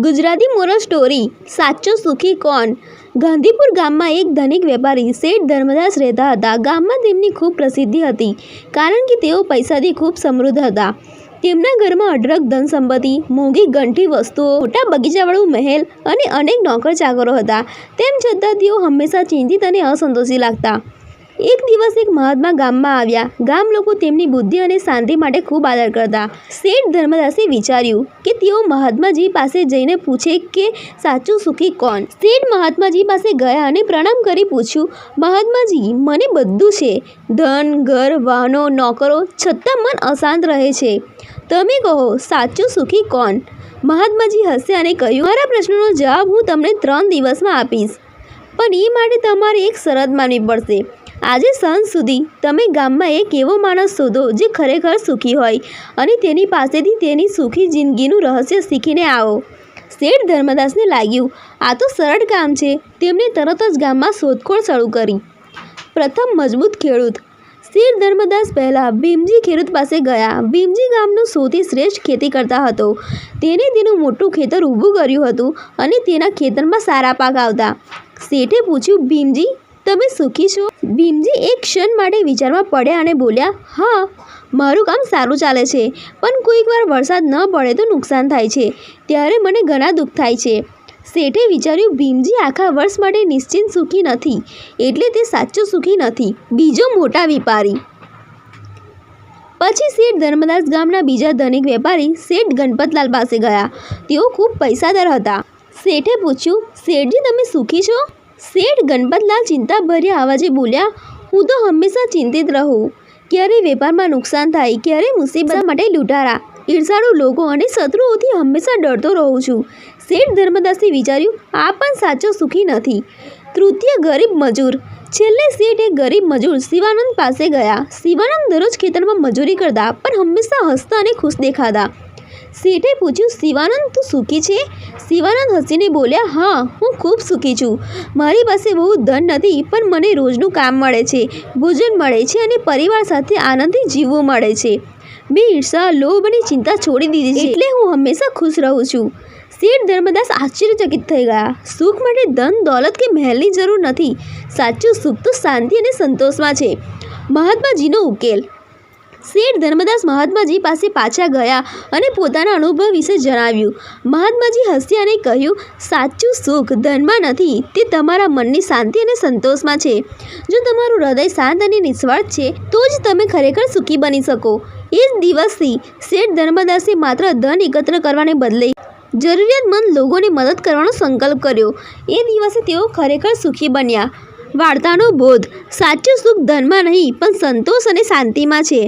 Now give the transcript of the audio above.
Gujarati moral story સાચો સુખી કોણ? ગાંધીપુર ગામમાં એક ધનિક વેપારી શેઠ ધર્મદાસ રહેતા હતા. ગામમાં તેમની ખૂબ પ્રસિદ્ધિ હતી કારણ કે તેઓ પૈસાથી ખૂબ સમૃદ્ધ હતા. તેમના ઘરમાં અઢળક ધન સંપત્તિ, મોંઘી ગંઠી વસ્તુઓ, મોટા બગીચાવાળું મહેલ અને અનેક નોકર ચાકરો હતા. તેમ છતાં તેઓ હંમેશા ચિંતિત અને અસંતોષી લાગતા. એક દિવસ એક મહાત્મા ગામમાં આવ્યા. ગામ લોકો તેમની બુદ્ધિ અને શાંતિ માટે ખૂબ આદર કરતા. શેઠ ધર્મદાસે વિચાર્યું કે તેઓ મહાત્માજી પાસે જઈને પૂછે કે સાચું સુખી કોણ? શેઠ મહાત્માજી પાસે ગયા અને પ્રણામ કરી પૂછ્યું, મહાત્માજી, મને બધું છે, ધન, ઘર, વાહનો, નોકરો, છતાં મન અશાંત રહે છે. તમે કહો, સાચું સુખી કોણ? મહાત્માજી હસ્યા અને કહ્યું, મારા પ્રશ્નનો જવાબ હું તમને 3 દિવસમાં આપીશ, પણ એ માટે તમારે એક શરત માનવી પડશે. આજે સાંજ સુધી તમે ગામમાં એક એવો માણસ શોધો જે ખરેખર સુખી હોય અને તેની પાસેથી તેની સુખી જિંદગીનું રહસ્ય શીખીને આવો. શેઠ ધર્મદાસને લાગ્યું, આ તો સરળ કામ છે. તેમણે તરત જ ગામમાં શોધખોળ શરૂ કરી. પ્રથમ મજબૂત ખેડૂત. શેઠ ધર્મદાસ પહેલાં ભીમજી ખેડૂત પાસે ગયા. ભીમજી ગામનો સૌથી શ્રેષ્ઠ ખેતી કરતા હતો. તેણે તેનું મોટું ખેતર ઊભું કર્યું હતું અને તેના ખેતરમાં સારા પાક આવતા. શેઠે પૂછ્યું, ભીમજી, તમે સુખી છો? ભીમજી એક ક્ષણ માટે વિચારમાં પડ્યા અને બોલ્યા, હા, મારું કામ સારું ચાલે છે, પણ કોઈક વાર વરસાદ ન પડે તો નુકસાન થાય છે. ત્યારે મને ઘણા દુઃખ થાય છે. શેઠે વિચાર્યું, ભીમજી આખા વર્ષ માટે નિશ્ચિંત સુખી નથી, એટલે તે સાચો સુખી નથી. બીજો મોટા વેપારી. પછી શેઠ ધર્મદાસ ગામના બીજા ધનિક વેપારી શેઠ ગણપતલાલ પાસે ગયા. તેઓ ખૂબ પૈસાદાર હતા. શેઠે પૂછ્યું, શેઠજી, તમે સુખી છો? શેઠ ગણપતલાલ ચિંતાભર્યા અવાજે બોલ્યા, હું તો હંમેશા ચિંતિત રહું. ક્યારે વેપારમાં નુકસાન થાય, ક્યારે મુસીબત માટે લૂંટારા, ઈર્ષાળુ લોકો અને શત્રુઓથી હંમેશા ડરતો રહું છું. શેઠ ધર્મદાસે વિચાર્યું, આ પણ સાચો સુખી નથી. તૃતીય ગરીબ મજૂર. છેલ્લે શેઠ એક ગરીબ મજૂર શિવાનંદ પાસે ગયા. શિવાનંદ દરરોજ ખેતરમાં મજૂરી કરતા, પણ હંમેશા હસતા અને ખુશ દેખાતા. શેઠે પૂછ્યું, શિવાનંદ, તું સુખી છે? શિવાનંદ હસીને બોલ્યા, હા, હું ખૂબ સુખી છું. મારી પાસે બહુ ધન નથી, પણ મને રોજનું કામ મળે છે, ભોજન મળે છે અને પરિવાર સાથે આનંદથી જીવવું મળે છે. મેં ઈર્ષા, લોભ અને ચિંતા છોડી દીધી છે, એટલે હું હંમેશા ખુશ રહું છું. શેઠ ધર્મદાસ આશ્ચર્યચકિત થઈ ગયા. સુખ માટે ધન, દોલત કે મહેલની જરૂર નથી. સાચું સુખ તો શાંતિ અને સંતોષમાં છે. મહાત્માજીનો ઉકેલ. શેઠ ધર્મદાસ મહાત્માજી પાસે પાછા ગયા અને પોતાના અનુભવ વિશે જણાવ્યું. મહાત્માજી હસ્યા અને કહ્યું, સાચું સુખ ધનમાં નથી, તે તમારા મનની શાંતિ અને સંતોષમાં છે. જો તમારું હૃદય શાંત અને નિસ્વાર્થ છે, તો જ તમે ખરેખર સુખી બની શકો. એ જ દિવસથી શેઠ ધર્મદાસે માત્ર ધન એકત્ર કરવાને બદલે જરૂરિયાતમંદ લોકોને મદદ કરવાનો સંકલ્પ કર્યો. એ દિવસે તેઓ ખરેખર સુખી બન્યા. વાર્તાનો બોધ. સાચું સુખ ધનમાં નહીં, પણ સંતોષ અને શાંતિમાં છે.